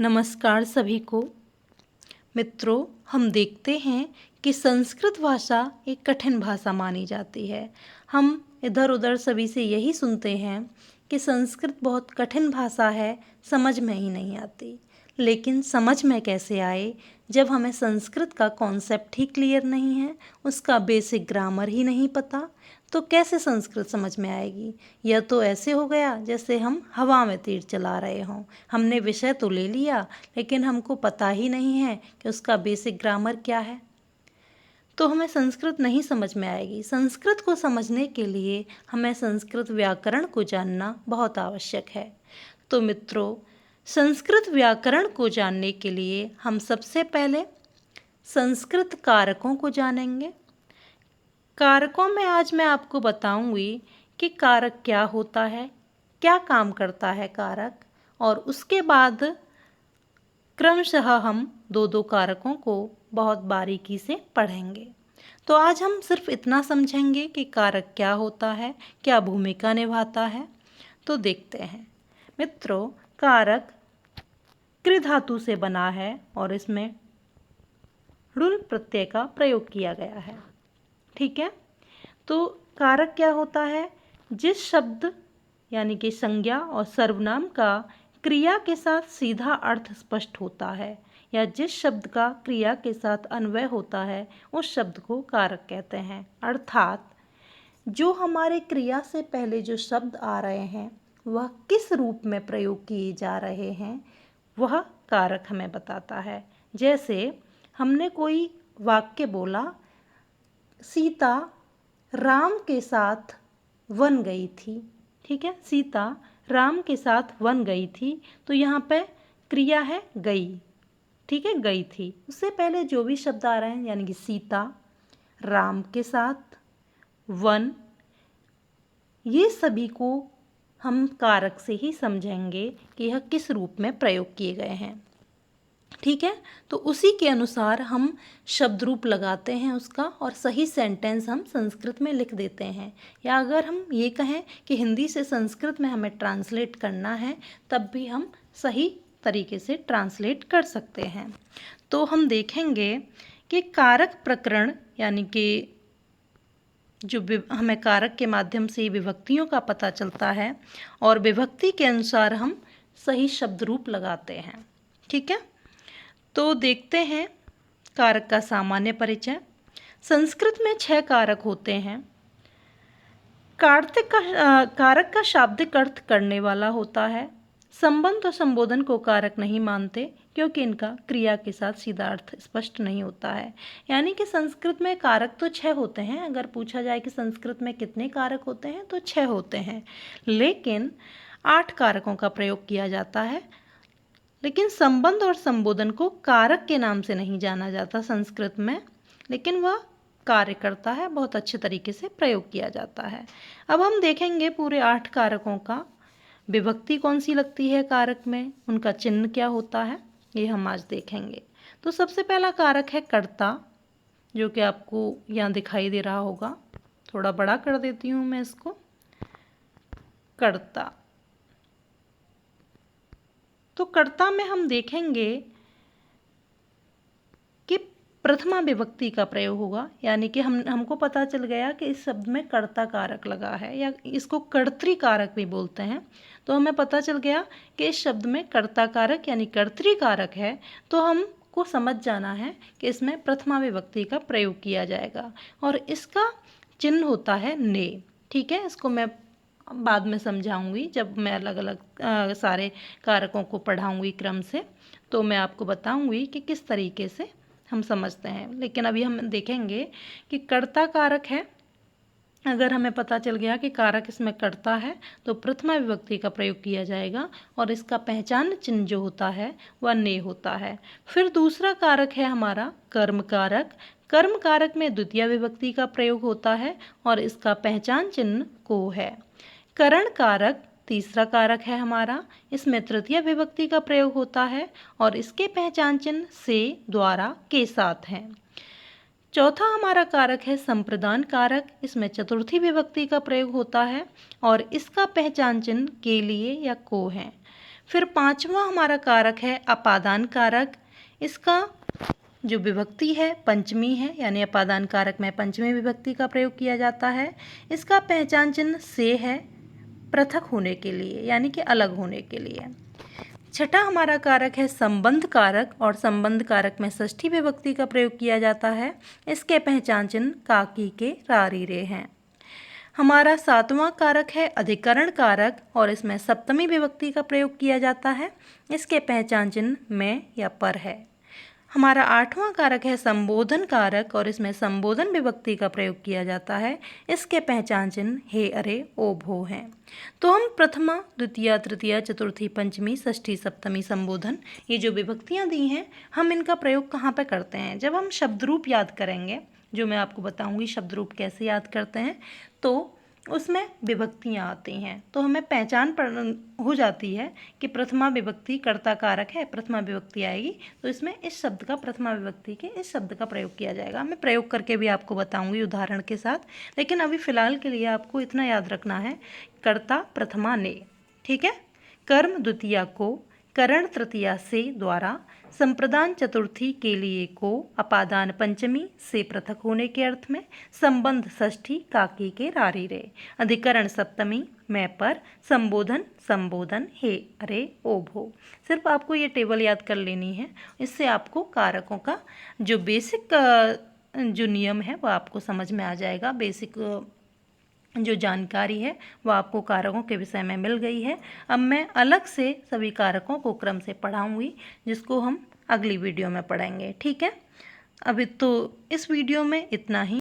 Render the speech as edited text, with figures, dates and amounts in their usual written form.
नमस्कार सभी को। मित्रों, हम देखते हैं कि संस्कृत भाषा एक कठिन भाषा मानी जाती है। हम इधर उधर सभी से यही सुनते हैं कि संस्कृत बहुत कठिन भाषा है, समझ में ही नहीं आती। लेकिन समझ में कैसे आए जब हमें संस्कृत का कॉन्सेप्ट ही क्लियर नहीं है, उसका बेसिक ग्रामर ही नहीं पता, तो कैसे संस्कृत समझ में आएगी। यह तो ऐसे हो गया जैसे हम हवा में तीर चला रहे हों। हमने विषय तो ले लिया, लेकिन हमको पता ही नहीं है कि उसका बेसिक ग्रामर क्या है, तो हमें संस्कृत नहीं समझ में आएगी। संस्कृत को समझने के लिए हमें संस्कृत व्याकरण को जानना बहुत आवश्यक है। तो मित्रों, संस्कृत व्याकरण को जानने के लिए हम सबसे पहले संस्कृत कारकों को जानेंगे। कारकों में आज मैं आपको बताऊंगी कि कारक क्या होता है, क्या काम करता है कारक, और उसके बाद क्रमशः हम दो दो कारकों को बहुत बारीकी से पढ़ेंगे। तो आज हम सिर्फ इतना समझेंगे कि कारक क्या होता है, क्या भूमिका निभाता है। तो देखते हैं मित्रों, कारक कृ धातु से बना है और इसमें ऋण प्रत्यय का प्रयोग किया गया है। ठीक है, तो कारक क्या होता है? जिस शब्द यानी कि संज्ञा और सर्वनाम का क्रिया के साथ सीधा अर्थ स्पष्ट होता है, या जिस शब्द का क्रिया के साथ अन्वय होता है, उस शब्द को कारक कहते हैं। अर्थात जो हमारे क्रिया से पहले जो शब्द आ रहे हैं वह किस रूप में प्रयोग किए जा रहे हैं, वह कारक हमें बताता है। जैसे हमने कोई वाक्य बोला, सीता राम के साथ वन गई थी। ठीक है, सीता राम के साथ वन गई थी, तो यहाँ पे क्रिया है गई। ठीक है, गई थी। उससे पहले जो भी शब्द आ रहे हैं यानी कि सीता, राम के साथ, वन, ये सभी को हम कारक से ही समझेंगे कि यह किस रूप में प्रयोग किए गए हैं। ठीक है, तो उसी के अनुसार हम शब्द रूप लगाते हैं उसका, और सही सेंटेंस हम संस्कृत में लिख देते हैं। या अगर हम ये कहें कि हिंदी से संस्कृत में हमें ट्रांसलेट करना है, तब भी हम सही तरीके से ट्रांसलेट कर सकते हैं। तो हम देखेंगे कि कारक प्रकरण यानी कि जो हमें कारक के माध्यम से विभक्तियों का पता चलता है, और विभक्ति के अनुसार हम सही शब्द रूप लगाते हैं। ठीक है, तो देखते हैं कारक का सामान्य परिचय। संस्कृत में 6 कारक होते हैं। कारक का शाब्दिक अर्थ करने वाला होता है। संबंध और संबोधन को कारक नहीं मानते, क्योंकि इनका क्रिया के साथ सीधा अर्थ स्पष्ट नहीं होता है। यानी कि संस्कृत में कारक तो 6 होते हैं। अगर पूछा जाए कि संस्कृत में कितने कारक होते हैं, तो 6 होते हैं, लेकिन 8 कारकों का प्रयोग किया जाता है। लेकिन संबंध और संबोधन को कारक के नाम से नहीं जाना जाता संस्कृत में, लेकिन वह कार्य करता है, बहुत अच्छे तरीके से प्रयोग किया जाता है। अब हम देखेंगे पूरे 8 कारकों का विभक्ति कौन सी लगती है कारक में, उनका चिन्ह क्या होता है, ये हम आज देखेंगे। तो सबसे पहला कारक है कर्ता, जो कि आपको यहाँ दिखाई दे रहा होगा। थोड़ा बड़ा कर देती हूँ मैं इसको। कर्ता, तो कर्ता में हम देखेंगे कि प्रथमा विभक्ति का प्रयोग होगा। यानी कि हमको पता चल गया कि इस शब्द में कर्ता कारक लगा है, या इसको कर्तृ कारक भी बोलते हैं। तो हमें पता चल गया कि इस शब्द में कर्ता कारक यानी कर्तृ कारक है, तो हमको समझ जाना है कि इसमें प्रथमा विभक्ति का प्रयोग किया जाएगा, और इसका चिन्ह होता है ने। ठीक है, इसको मैं बाद में समझाऊंगी जब मैं अलग अलग सारे कारकों को पढ़ाऊंगी क्रम से, तो मैं आपको बताऊंगी कि किस तरीके से हम समझते हैं। लेकिन अभी हम देखेंगे कि कर्ता कारक है। अगर हमें पता चल गया कि कारक इसमें कर्ता है, तो प्रथमा विभक्ति का प्रयोग किया जाएगा, और इसका पहचान चिन्ह जो होता है वह ने होता है। फिर दूसरा कारक है हमारा कर्म कारक। कर्म कारक में द्वितीय विभक्ति का प्रयोग होता है, और इसका पहचान चिन्ह को है। करण कारक तीसरा कारक है हमारा। इसमें तृतीय विभक्ति का प्रयोग होता है, और इसके पहचान चिन्ह से, द्वारा, के साथ हैं। चौथा हमारा कारक है संप्रदान कारक। इसमें चतुर्थी विभक्ति का प्रयोग होता है, और इसका पहचान चिन्ह के लिए या को है। फिर पांचवा हमारा कारक है अपादान कारक। इसका जो विभक्ति है पंचमी है, यानी अपादान कारक में पंचमी विभक्ति का प्रयोग किया जाता है। इसका पहचान चिन्ह से है, पृथक होने के लिए यानी कि अलग होने के लिए। छठा हमारा कारक है संबंध कारक, और संबंध कारक में षष्ठी विभक्ति का प्रयोग किया जाता है। इसके पहचान चिन्ह काकी के रारी रे हैं। हमारा सातवां कारक है अधिकरण कारक, और इसमें सप्तमी विभक्ति का प्रयोग किया जाता है। इसके पहचान चिन्ह में या पर है। हमारा आठवां कारक है संबोधन कारक, और इसमें संबोधन विभक्ति का प्रयोग किया जाता है। इसके पहचान चिन्ह हे अरे ओ भो हैं। तो हम प्रथमा द्वितीय तृतीय चतुर्थी पंचमी षष्ठी सप्तमी संबोधन, ये जो विभक्तियां दी हैं, हम इनका प्रयोग कहाँ पर करते हैं? जब हम शब्द रूप याद करेंगे, जो मैं आपको बताऊंगी शब्द रूप कैसे याद करते हैं, तो उसमें विभक्तियाँ आती हैं। तो हमें पहचान हो जाती है कि प्रथमा विभक्ति कर्ता कारक है, प्रथमा विभक्ति आएगी तो इसमें इस शब्द का, प्रथमा विभक्ति के इस शब्द का प्रयोग किया जाएगा। मैं प्रयोग करके भी आपको बताऊंगी उदाहरण के साथ, लेकिन अभी फ़िलहाल के लिए आपको इतना याद रखना है, कर्ता प्रथमा ने, ठीक है। कर्म द्वितीया को, करण तृतीया से द्वारा, संप्रदान चतुर्थी के लिए को, अपादान पंचमी से पृथक होने के अर्थ में, संबंध षष्ठी काकी के रारी रे, अधिकरण सप्तमी मैं पर, संबोधन संबोधन हे अरे ओ भो। सिर्फ आपको ये टेबल याद कर लेनी है, इससे आपको कारकों का जो बेसिक जो नियम है वह आपको समझ में आ जाएगा। बेसिक जो जानकारी है वह आपको कारकों के विषय में मिल गई है। अब मैं अलग से सभी कारकों को क्रम से पढ़ाऊंगी, जिसको हम अगली वीडियो में पढ़ेंगे, ठीक है। अभी तो इस वीडियो में इतना ही।